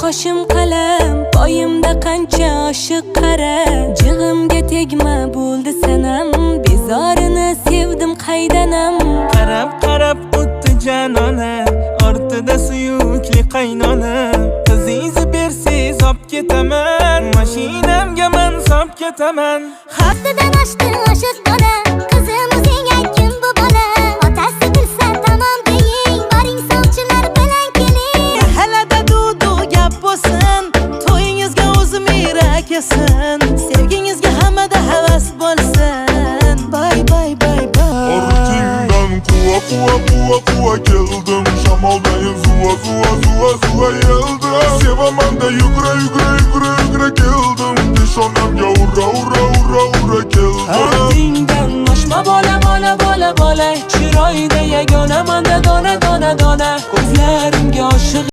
qoshim qalam, poyimda qancha oshiq qara. Jig'imga tegma bo'ldi sanam, bezorini sevdim qaydanam. Qarab qarab o'tdi janona, ortida suyukli qaynona. Qizingizni bersiz olib ketaman, mashinamga men solib ketaman. Haftadan oshdi oshiq bola, qizim o'zing aytgin bu bola. Otasi bilsa tamom deying, boring sovchilar bilan keling. Mahalada dudu gap bo'lsin, to'yingizga o'zim irak yesin. Sevgingizga hammada havas bo'lsin. Bay bay bay bay. Ortingdan quva keldim, shamoldayin zuva yeldim. Sevaman da yugra keldim, nishonamga urra keldim. Ortingdan oshma bola, chiroyda yagona manda dona. Ko'zlarimga oshiq